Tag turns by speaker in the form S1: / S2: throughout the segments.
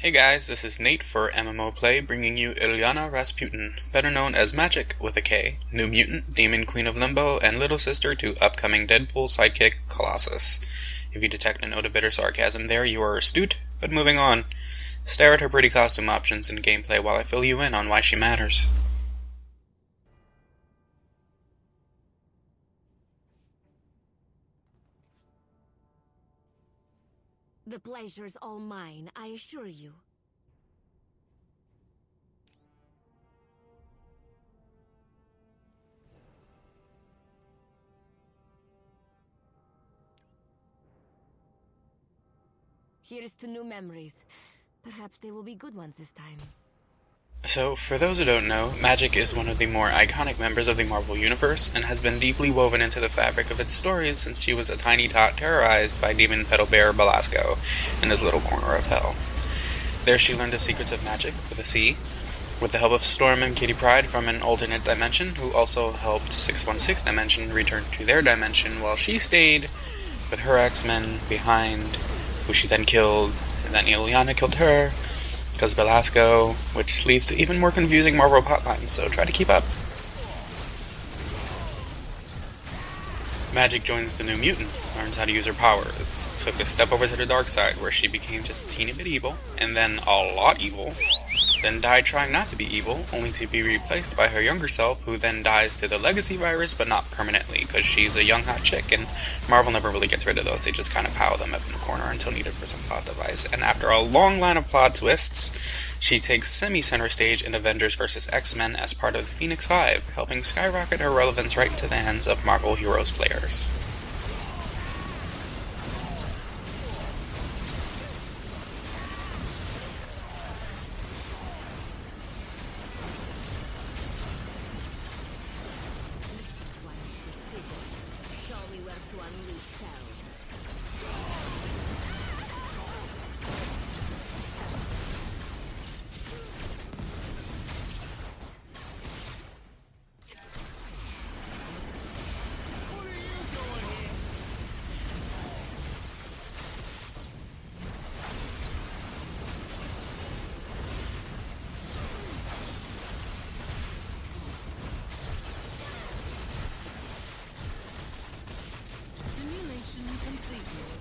S1: Hey guys, this is Nate for MMO Play, bringing you Ilyana Rasputin, better known as Magik with a K, new mutant, demon Queen of Limbo, and little sister to upcoming Deadpool sidekick Colossus. If you detect a note of bitter sarcasm there, you are astute, but moving on. Stare at her pretty costume options and gameplay while I fill you in on why she matters.
S2: The pleasure's all mine, I assure you. Here's to new memories. Perhaps they will be good ones this time.
S1: So, for those who don't know, Magik is one of the more iconic members of the Marvel Universe, and has been deeply woven into the fabric of its stories since she was a tiny tot terrorized by demon pedal bear Belasco in his little corner of hell. There she learned the secrets of magic, with a C, with the help of Storm and Kitty Pryde from an alternate dimension, who also helped 616 Dimension return to their dimension while she stayed with her X-Men behind, who she then killed, and then Ilyana killed her, because Belasco, which leads to even more confusing Marvel plotlines, so try to keep up. Magik joins the New Mutants, learns how to use her powers, took a step over to the dark side where she became just a teeny bit evil, and then a lot evil, then died trying not to be evil, only to be replaced by her younger self, who then dies to the legacy virus, but not permanently, because she's a young hot chick, and Marvel never really gets rid of those, they just kind of pile them up in the corner until needed for some plot device, and after a long line of plot twists, she takes semi-center stage in Avengers vs. X-Men as part of the Phoenix Five, helping skyrocket her relevance right into the hands of Marvel Heroes players.
S2: Show me where to unleash hell.
S3: Simulation completed.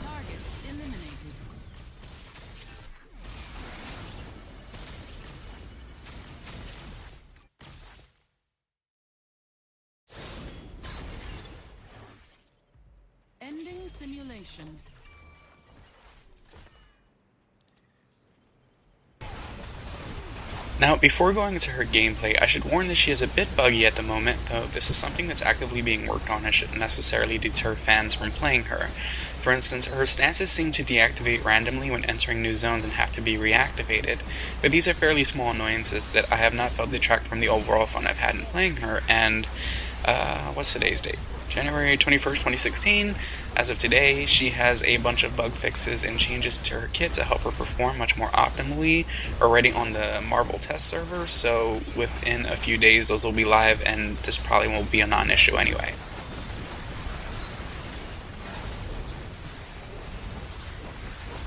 S3: Target eliminated. Ending simulation.
S1: Now, before going into her gameplay, I should warn that she is a bit buggy at the moment, though this is something that's actively being worked on and shouldn't necessarily deter fans from playing her. For instance, her stances seem to deactivate randomly when entering new zones and have to be reactivated, but these are fairly small annoyances that I have not felt detract from the overall fun I've had in playing her, and, what's today's date? January 21st, 2016. As of today, she has a bunch of bug fixes and changes to her kit to help her perform much more optimally already on the Marvel test server, so within a few days those will be live and this probably won't be a non-issue anyway.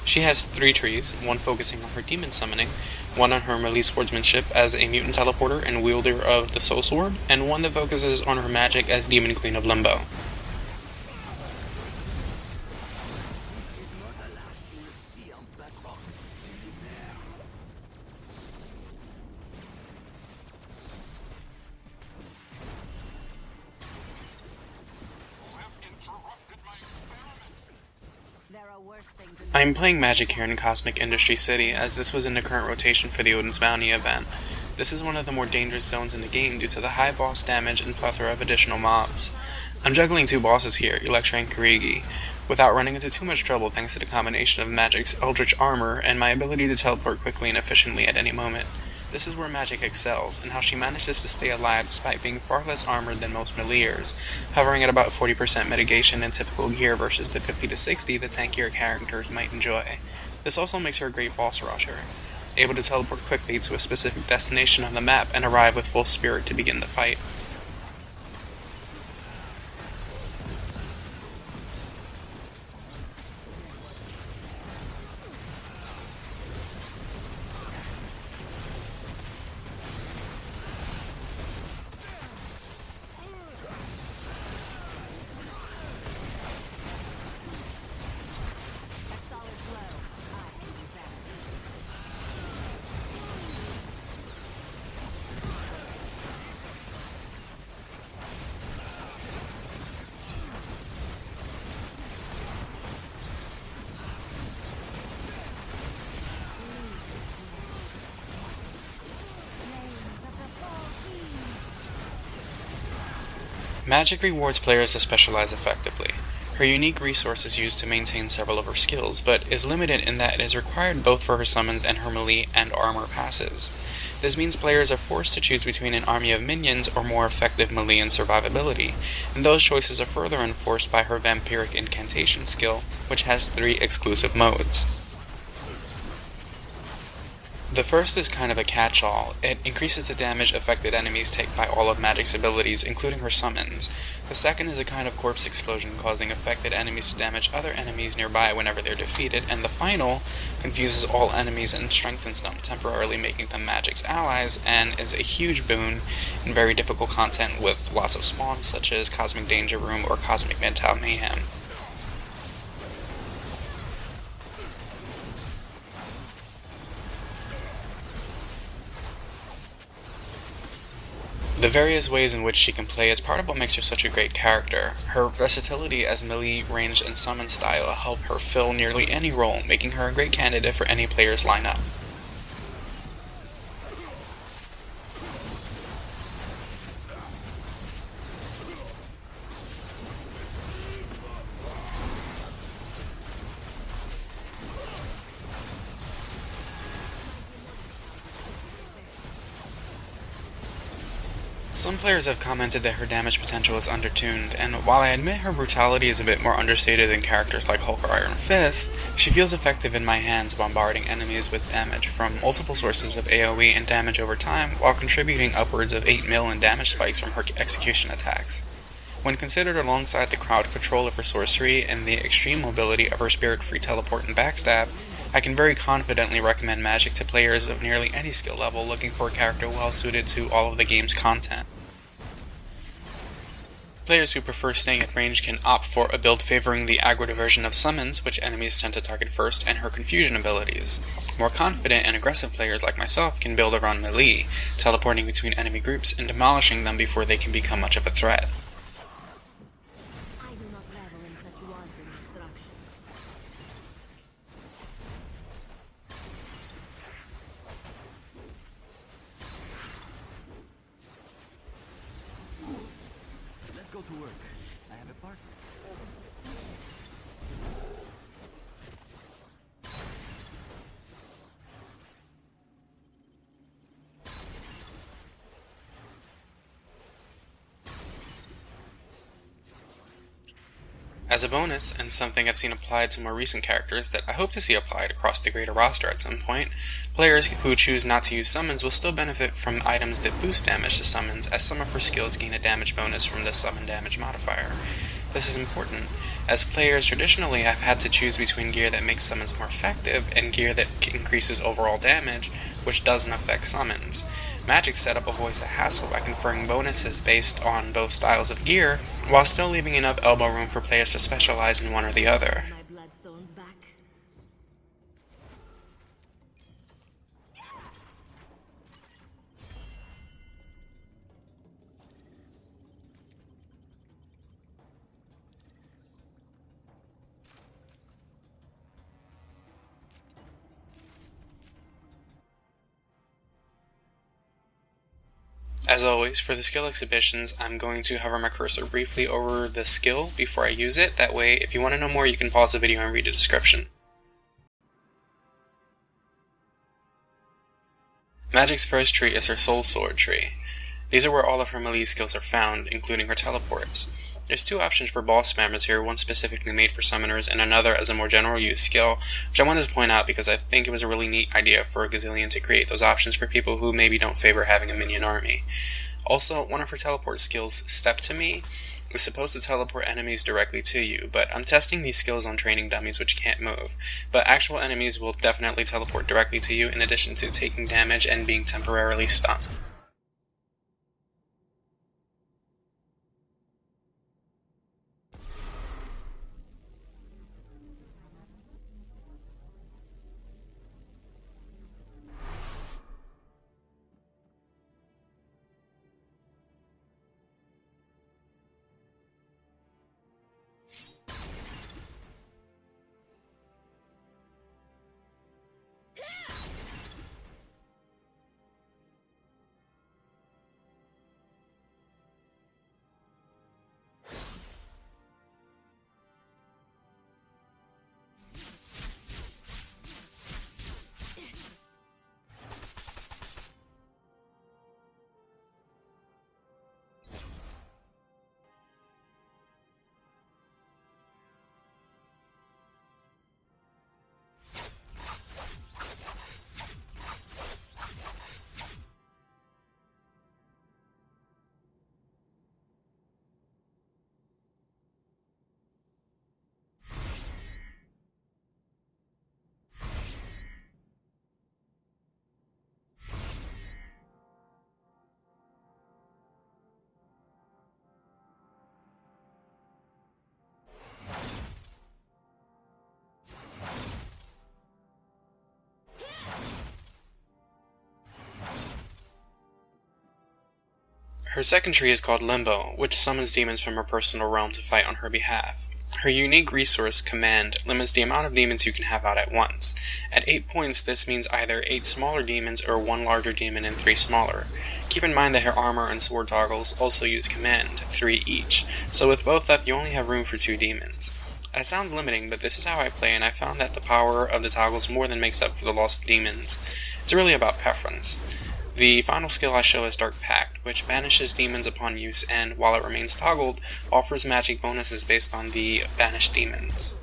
S1: She has 3 trees, one focusing on her demon summoning, one on her melee swordsmanship as a mutant teleporter and wielder of the soul sword, and one that focuses on her magic as demon Queen of Limbo.
S2: There are worse things in
S1: I am playing Magik here in Cosmic Industry City, as this was in the current rotation for the Odin's Bounty event. This is one of the more dangerous zones in the game due to the high boss damage and plethora of additional mobs. I'm juggling 2 bosses here, Electra and Kirigi. without running into too much trouble thanks to the combination of Magik's eldritch armor and my ability to teleport quickly and efficiently at any moment. This is where Magik excels, and how she manages to stay alive despite being far less armored than most meleeers, hovering at about 40% mitigation in typical gear versus the 50 to 60 that tankier characters might enjoy. This also makes her a great boss rusher, able to teleport quickly to a specific destination on the map and arrive with full spirit to begin the fight. Magik rewards players to specialize effectively. Her unique resource is used to maintain several of her skills, but is limited in that it is required both for her summons and her melee and armor passives. This means players are forced to choose between an army of minions or more effective melee and survivability, and those choices are further enforced by her vampiric incantation skill, which has 3 exclusive modes. The first is kind of a catch-all. It increases the damage affected enemies take by all of Magik's abilities, including her summons. The second is a kind of corpse explosion, causing affected enemies to damage other enemies nearby whenever they're defeated, and the final confuses all enemies and strengthens them, temporarily making them Magik's allies, and is a huge boon in very difficult content with lots of spawns such as Cosmic Danger Room or Cosmic Mental Mayhem. The various ways in which she can play is part of what makes her such a great character. Her versatility as melee, ranged, and summon style help her fill nearly any role, making her a great candidate for any player's lineup. Some players have commented that her damage potential is undertuned, and while I admit her brutality is a bit more understated than characters like Hulk or Iron Fist, she feels effective in my hands bombarding enemies with damage from multiple sources of AoE and damage over time, while contributing upwards of 8 mil in damage spikes from her execution attacks. When considered alongside the crowd control of her sorcery and the extreme mobility of her spirit-free teleport and backstab, I can very confidently recommend Magik to players of nearly any skill level looking for a character well suited to all of the game's content. Players who prefer staying at range can opt for a build favoring the aggro diversion of summons, which enemies tend to target first, and her confusion abilities. More confident and aggressive players like myself can build around melee, teleporting between enemy groups and demolishing them before they can become much of a threat.
S2: I do not revel in such wanton destruction.
S4: Let's go to work. I have a partner.
S1: As a bonus, and something I've seen applied to more recent characters that I hope to see applied across the greater roster at some point, players who choose not to use summons will still benefit from items that boost damage to summons, as some of her skills gain a damage bonus from the summon damage modifier. This is important, as players traditionally have had to choose between gear that makes summons more effective and gear that increases overall damage, which doesn't affect summons. Magik's setup avoids the hassle by conferring bonuses based on both styles of gear, while still leaving enough elbow room for players to specialize in one or the other.
S2: My bloodstones back.
S1: As always, for the skill exhibitions, I'm going to hover my cursor briefly over the skill before I use it. That way, if you want to know more, you can pause the video and read the description. Magik's first tree is her Soul Sword tree. These are where all of her melee skills are found, including her teleports. There's two options for boss spammers here, one specifically made for summoners and another as a more general use skill, which I wanted to point out because I think it was a really neat idea for a Gazillion to create those options for people who maybe don't favor having a minion army. Also, one of her teleport skills, Step to Me, is supposed to teleport enemies directly to you, but I'm testing these skills on training dummies which can't move. But actual enemies will definitely teleport directly to you in addition to taking damage and being temporarily stunned. Her second tree is called Limbo, which summons demons from her personal realm to fight on her behalf. Her unique resource, Command, limits the amount of demons you can have out at once. At 8 points, this means either 8 smaller demons or 1 larger demon and 3 smaller. Keep in mind that her armor and sword toggles also use Command, 3 each, so with both up you only have room for 2 demons. That sounds limiting, but this is how I play, and I found that the power of the toggles more than makes up for the loss of demons. It's really about preference. The final skill I show is Dark Pact, which banishes demons upon use and, while it remains toggled, offers magic bonuses based on the banished demons.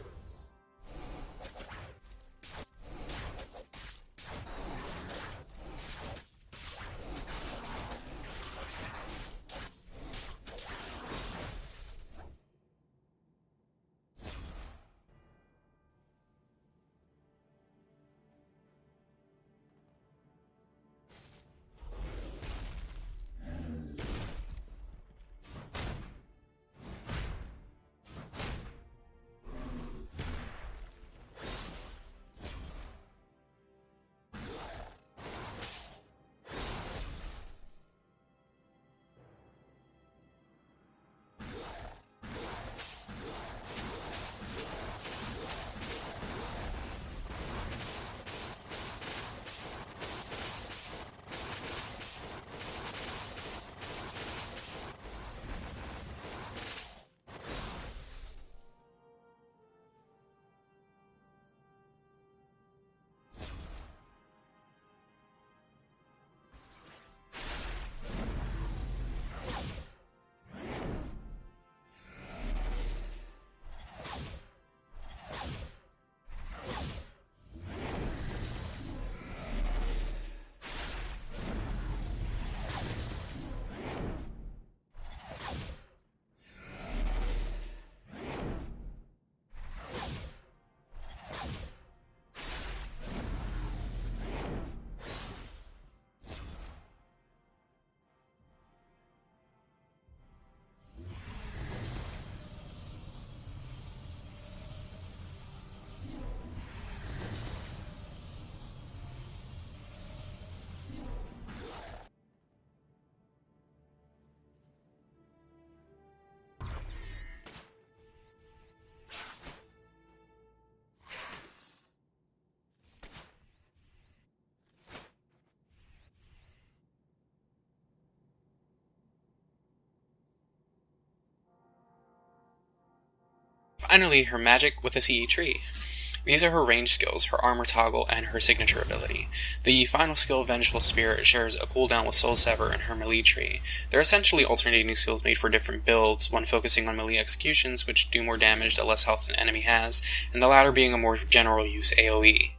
S1: Finally, her magic with a CE tree. These are her range skills, her armor toggle, and her signature ability. The final skill, Vengeful Spirit, shares a cooldown with Soul Sever in her melee tree. They're essentially alternating skills made for different builds, one focusing on melee executions, which do more damage the less health an enemy has, and the latter being a more general use AoE.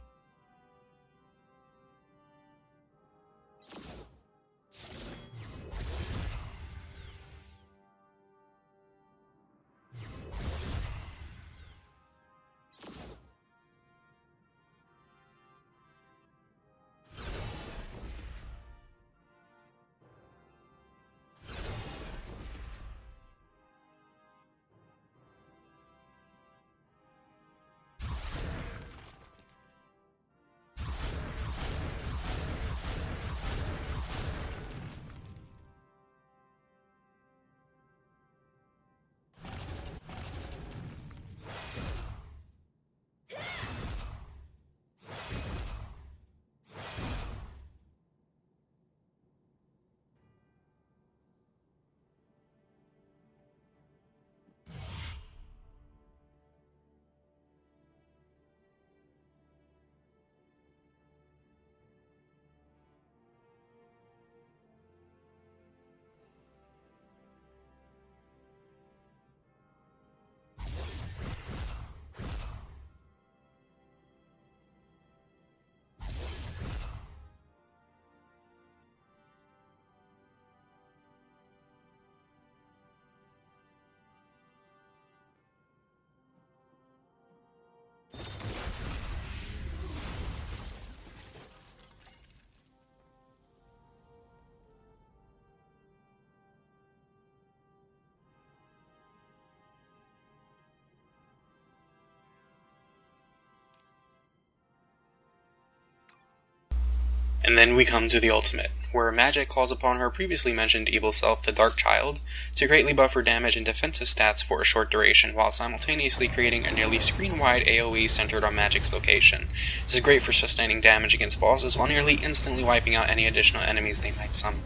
S1: And then we come to the ultimate, where Magik calls upon her previously mentioned evil self, the Dark Child, to greatly buff her damage and defensive stats for a short duration, while simultaneously creating a nearly screen-wide AoE centered on Magik's location. This is great for sustaining damage against bosses while nearly instantly wiping out any additional enemies they might summon.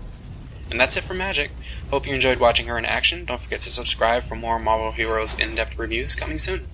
S1: And that's it for Magik. Hope you enjoyed watching her in action. Don't forget to subscribe for more Marvel Heroes in-depth reviews coming soon.